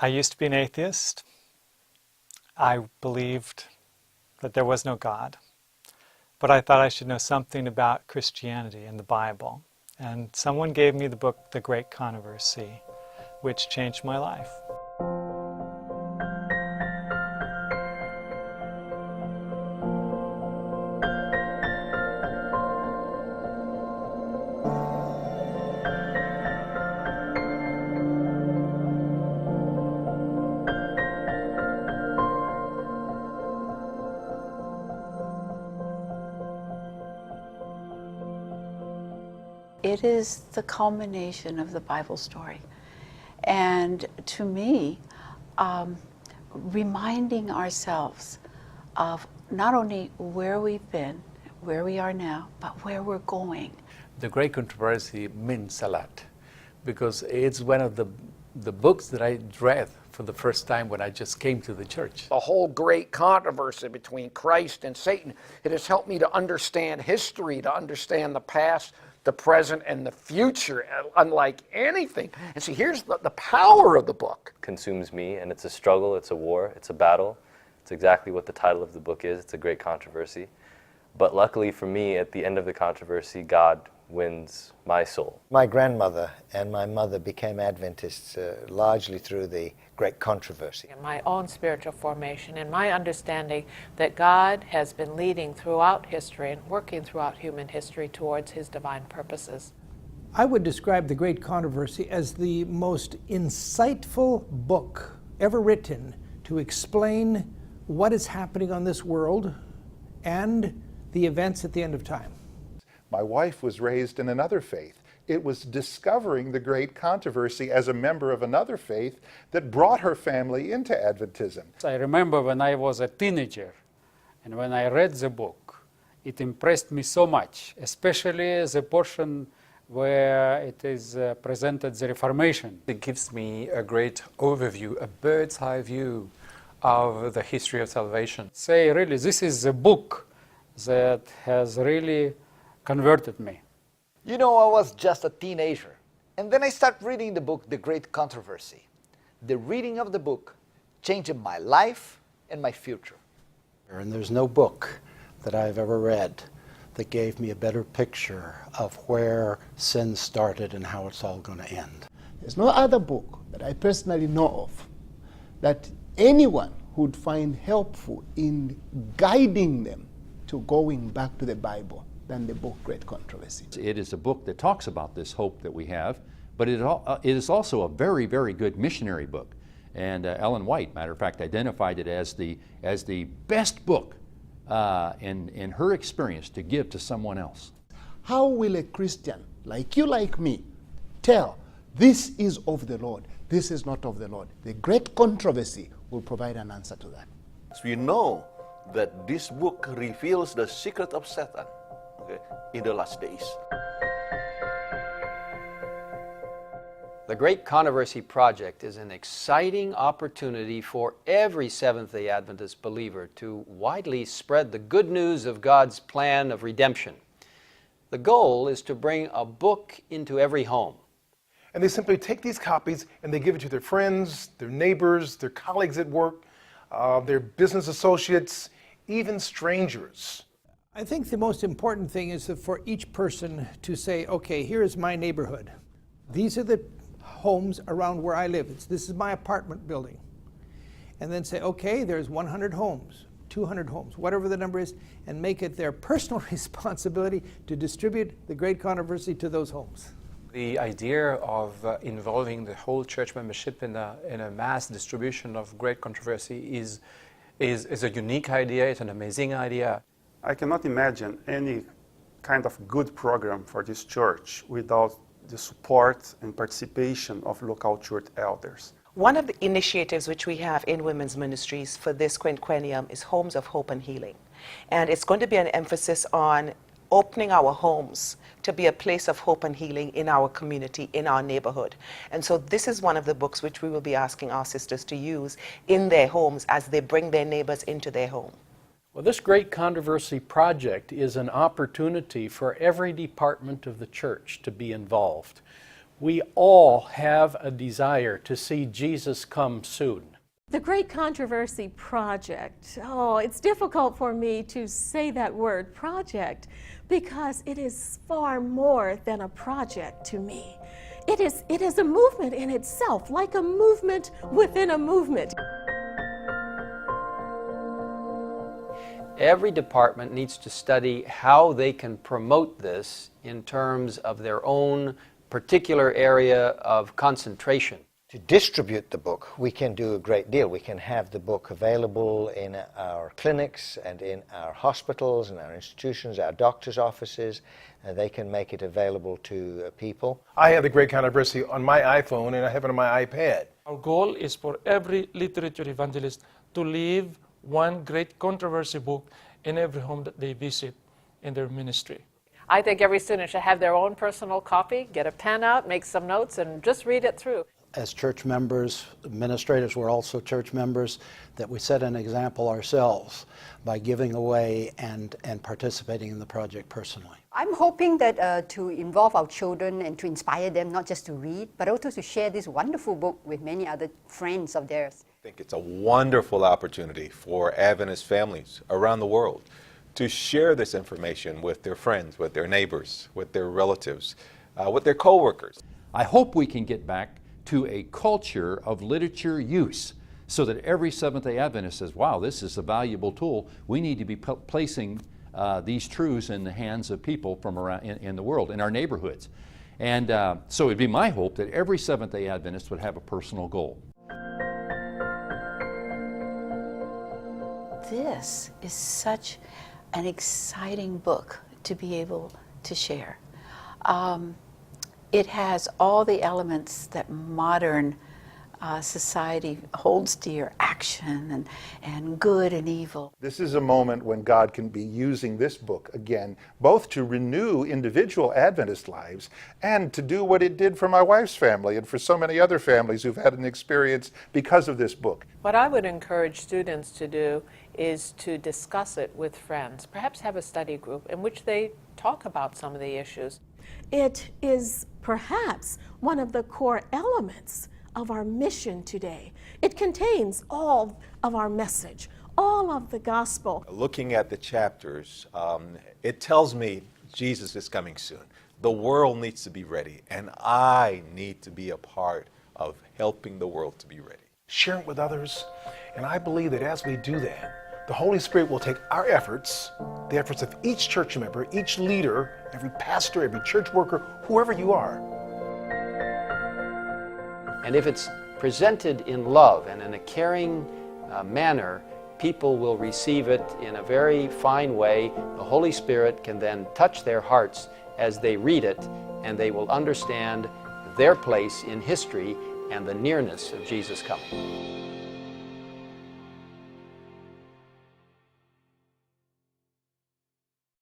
I used to be an atheist. I believed that there was no God. But I thought I should know something about Christianity and the Bible. And someone gave me the book, The Great Controversy, which changed my life. It is the culmination of the Bible story. And to me, reminding ourselves of not only where we've been, where we are now, but where we're going. The Great Controversy means a lot because it's one of the books that I read for the first time when I just came to the church. The whole great controversy between Christ and Satan, it has helped me to understand history, to understand the past, the present, and the future, unlike anything. And see, here's the power of the book. Consumes me, and it's a struggle, it's a war, it's a battle. It's exactly what the title of the book is. It's a great controversy. But luckily for me, at the end of the controversy, God wins my soul. My grandmother and my mother became Adventists largely through the Great Controversy. My own spiritual formation and my understanding that God has been leading throughout history and working throughout human history towards His divine purposes. I would describe The Great Controversy as the most insightful book ever written to explain what is happening on this world and the events at the end of time. My wife was raised in another faith. It was discovering the Great Controversy as a member of another faith that brought her family into Adventism. I remember when I was a teenager, and when I read the book, it impressed me so much, especially the portion where it is presented the Reformation. It gives me a great overview, a bird's eye view of the history of salvation. Say, really, this is the book that has really converted me. You know, I was just a teenager, and then I started reading the book, The Great Controversy. The reading of the book changed my life and my future. And there's no book that I've ever read that gave me a better picture of where sin started and how it's all going to end. There's no other book that I personally know of that anyone would find helpful in guiding them to going back to the Bible than the book Great Controversy. It is a book that talks about this hope that we have, but it is also a very, very good missionary book. And Ellen White, matter of fact, identified it as the best book in her experience to give to someone else. How will a Christian, like you, like me, tell this is of the Lord, this is not of the Lord? The Great Controversy will provide an answer to that. We know that this book reveals the secret of Satan, in the last days. The Great Controversy Project is an exciting opportunity for every Seventh-day Adventist believer to widely spread the good news of God's plan of redemption. The goal is to bring a book into every home. And they simply take these copies and they give it to their friends, their neighbors, their colleagues at work, their business associates, even strangers. I think the most important thing is that for each person to say, okay, here is my neighborhood. These are the homes around where I live. This is my apartment building. And then say, okay, there's 100 homes, 200 homes, whatever the number is, and make it their personal responsibility to distribute the Great Controversy to those homes. The idea of involving the whole church membership in a mass distribution of Great Controversy is a unique idea. It's an amazing idea. I cannot imagine any kind of good program for this church without the support and participation of local church elders. One of the initiatives which we have in women's ministries for this quinquennium is Homes of Hope and Healing. And it's going to be an emphasis on opening our homes to be a place of hope and healing in our community, in our neighborhood. And so this is one of the books which we will be asking our sisters to use in their homes as they bring their neighbors into their home. Well, this Great Controversy Project is an opportunity for every department of the church to be involved. We all have a desire to see Jesus come soon. The Great Controversy Project. Oh, it's difficult for me to say that word, project, because it is far more than a project to me. It is a movement in itself, like a movement within a movement. Every department needs to study how they can promote this in terms of their own particular area of concentration. To distribute the book, we can do a great deal. We can have the book available in our clinics and in our hospitals and our institutions, our doctors' offices. They can make it available to people. I have the Great Controversy on my iPhone and I have it on my iPad. Our goal is for every literature evangelist to leave one Great Controversy book in every home that they visit in their ministry. I think every student should have their own personal copy, get a pen out, make some notes, and just read it through. As church members, administrators, we're also church members, that we set an example ourselves by giving away and participating in the project personally. I'm hoping that to involve our children and to inspire them not just to read, but also to share this wonderful book with many other friends of theirs. I think it's a wonderful opportunity for Adventist families around the world to share this information with their friends, with their neighbors, with their relatives, with their co-workers. I hope we can get back to a culture of literature use so that every Seventh-day Adventist says, wow, this is a valuable tool. We need to be placing these truths in the hands of people from around in the world, in our neighborhoods. And so it'd be my hope that every Seventh-day Adventist would have a personal goal. This is such an exciting book to be able to share. It has all the elements that modern society holds dear, action and good and evil. This is a moment when God can be using this book again, both to renew individual Adventist lives and to do what it did for my wife's family and for so many other families who've had an experience because of this book. What I would encourage students to do is to discuss it with friends, perhaps have a study group in which they talk about some of the issues. It is perhaps one of the core elements of our mission today. It contains all of our message, all of the gospel. Looking at the chapters, it tells me Jesus is coming soon. The world needs to be ready, and I need to be a part of helping the world to be ready. Share it with others, and I believe that as we do that, the Holy Spirit will take our efforts, the efforts of each church member, each leader, every pastor, every church worker, whoever you are. And if it's presented in love and in a caring manner, people will receive it in a very fine way. The Holy Spirit can then touch their hearts as they read it, and they will understand their place in history and the nearness of Jesus coming.